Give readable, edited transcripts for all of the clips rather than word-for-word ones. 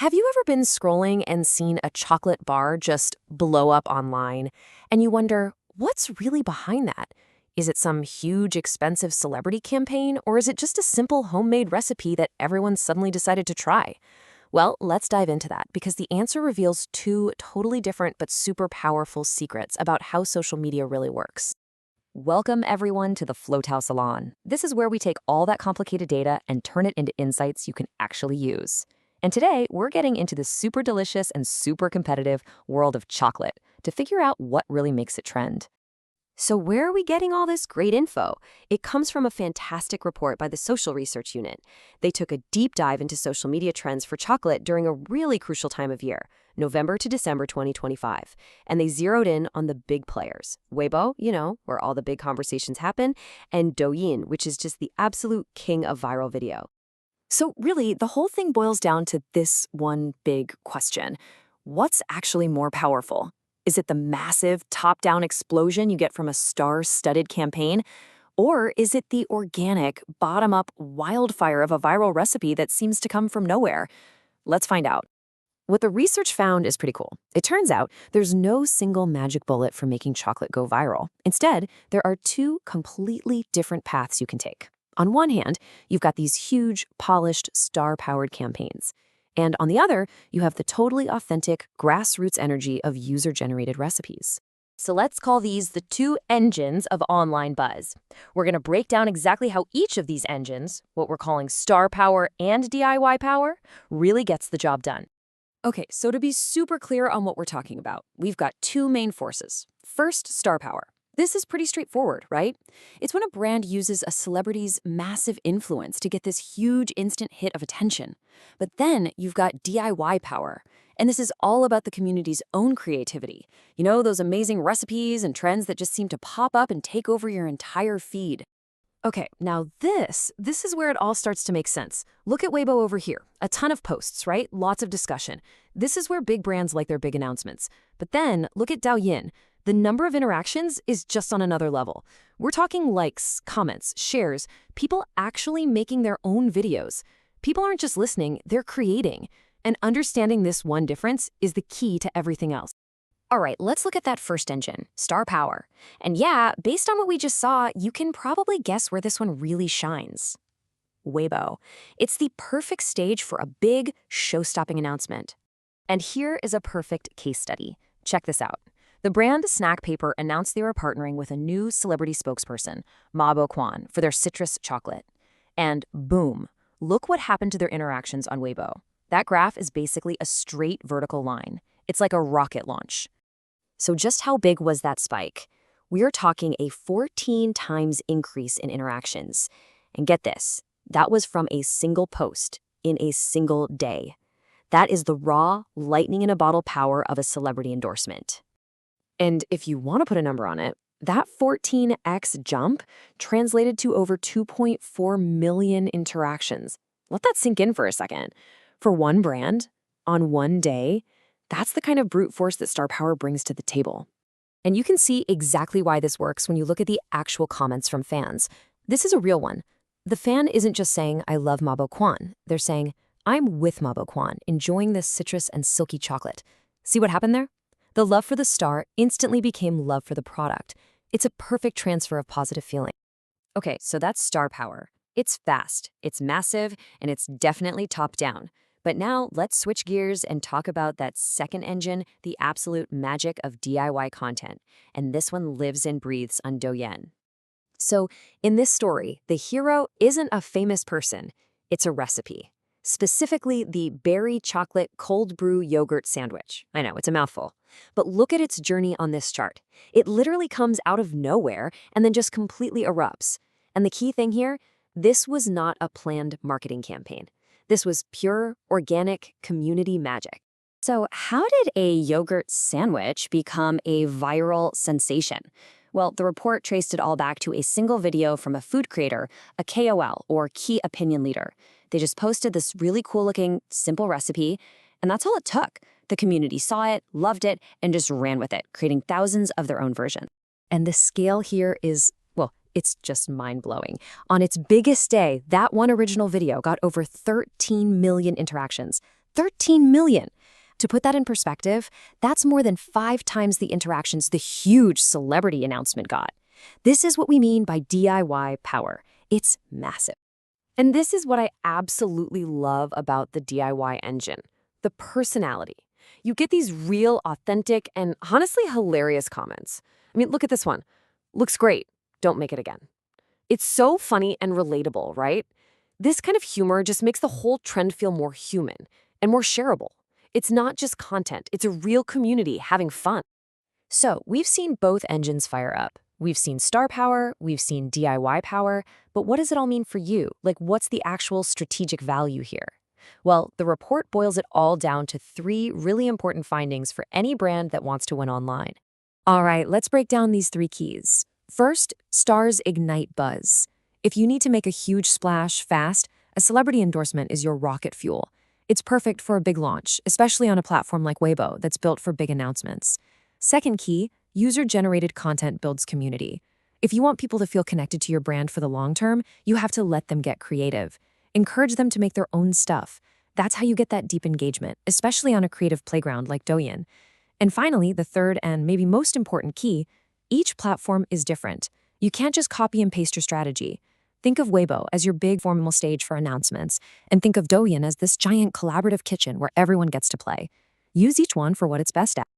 Have you ever been scrolling and seen a chocolate bar just blow up online, and you wonder, what's really behind that? Is it some huge, expensive celebrity campaign, or is it just a simple homemade recipe that everyone suddenly decided to try? Well, let's dive into that because the answer reveals two totally different but super powerful secrets about how social media really works. Welcome, everyone, to the Salon. This is where we take all that complicated data and turn it into insights you can actually use. And today, we're getting into the super delicious and super competitive world of chocolate to figure out what really makes it trend. So where are we getting all this great info? It comes from a fantastic report by the Social Research Unit. They took a deep dive into social media trends for chocolate during a really crucial time of year, November to December 2025. And they zeroed in on the big players. Weibo, where all the big conversations happen, and Douyin, which is just the absolute king of viral video. So really, the whole thing boils down to this one big question. What's actually more powerful? Is it the massive top-down explosion you get from a star-studded campaign? Or is it the organic, bottom-up wildfire of a viral recipe that seems to come from nowhere? Let's find out. What the research found is pretty cool. It turns out there's no single magic bullet for making chocolate go viral. Instead, there are two completely different paths you can take. On one hand, you've got these huge, polished, star-powered campaigns. And on the other, you have the totally authentic, grassroots energy of user-generated recipes. So let's call these the two engines of online buzz. We're going to break down exactly how each of these engines, what we're calling star power and DIY power, really gets the job done. Okay, so to be super clear on what we're talking about, we've got two main forces. First, star power. This is pretty straightforward, right? It's when a brand uses a celebrity's massive influence to get this huge instant hit of attention. But then you've got DIY power, and this is all about the community's own creativity. You know, those amazing recipes and trends that just seem to pop up and take over your entire feed. Okay, now this is where it all starts to make sense. Look at Weibo over here. A ton of posts, right? Lots of discussion. This is where big brands like their big announcements. But then look at Douyin. The number of interactions is just on another level. We're talking likes, comments, shares, people actually making their own videos. People aren't just listening, they're creating. And understanding this one difference is the key to everything else. All right, let's look at that first engine, star power. And yeah, based on what we just saw, you can probably guess where this one really shines. Weibo. It's the perfect stage for a big, show-stopping announcement. And here is a perfect case study. Check this out. The brand Snack Paper announced they were partnering with a new celebrity spokesperson, Mabo Kwan, for their citrus chocolate. And boom, look what happened to their interactions on Weibo. That graph is basically a straight vertical line. It's like a rocket launch. So just how big was that spike? We're talking a 14 times increase in interactions. And get this, that was from a single post in a single day. That is the raw, lightning-in-a-bottle power of a celebrity endorsement. And if you want to put a number on it, that 14x jump translated to over 2.4 million interactions. Let that sink in for a second. For one brand, on one day, that's the kind of brute force that star power brings to the table. And you can see exactly why this works when you look at the actual comments from fans. This is a real one. The fan isn't just saying, "I love Mabo Kwan." They're saying, "I'm with Mabo Kwan, enjoying this citrus and silky chocolate." See what happened there? The love for the star instantly became love for the product. It's a perfect transfer of positive feeling. Okay, so that's star power. It's fast, it's massive, and it's definitely top-down. But now let's switch gears and talk about that second engine, the absolute magic of DIY content. And this one lives and breathes on Douyin. So in this story, the hero isn't a famous person, it's a recipe. Specifically, the berry chocolate cold brew yogurt sandwich. I know, it's a mouthful. But look at its journey on this chart. It literally comes out of nowhere and then just completely erupts. And the key thing here, this was not a planned marketing campaign. This was pure, organic community magic. So how did a yogurt sandwich become a viral sensation? Well, the report traced it all back to a single video from a food creator, a KOL, or key opinion leader. They just posted this really cool-looking, simple recipe, and that's all it took. The community saw it, loved it, and just ran with it, creating thousands of their own versions. And the scale here is, well, it's just mind-blowing. On its biggest day, that one original video got over 13 million interactions. 13 million. To put that in perspective, that's more than 5 times the interactions the huge celebrity announcement got. This is what we mean by DIY power. It's massive. And this is what I absolutely love about the DIY engine, the personality. You get these real, authentic, and honestly hilarious comments. I mean, look at this one. Looks great. Don't make it again. It's so funny and relatable, right? This kind of humor just makes the whole trend feel more human and more shareable. It's not just content, it's a real community having fun. So, we've seen both engines fire up. We've seen star power, we've seen DIY power, but what does it all mean for you? Like, what's the actual strategic value here? Well, the report boils it all down to 3 really important findings for any brand that wants to win online. All right, let's break down these 3 keys. First, stars ignite buzz. If you need to make a huge splash fast, a celebrity endorsement is your rocket fuel. It's perfect for a big launch, especially on a platform like Weibo that's built for big announcements. Second key, user-generated content builds community. If you want people to feel connected to your brand for the long term, you have to let them get creative. Encourage them to make their own stuff. That's how you get that deep engagement, especially on a creative playground like Douyin. And finally, the third and maybe most important key, each platform is different. You can't just copy and paste your strategy. Think of Weibo as your big formal stage for announcements, and think of Douyin as this giant collaborative kitchen where everyone gets to play. Use each one for what it's best at.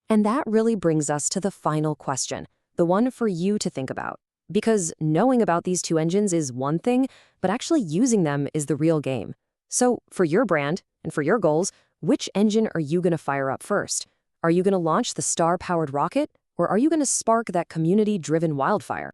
And that really brings us to the final question, the one for you to think about. Because knowing about these 2 engines is one thing, but actually using them is the real game. So, for your brand and for your goals, which engine are you going to fire up first? Are you going to launch the star-powered rocket, or are you going to spark that community-driven wildfire?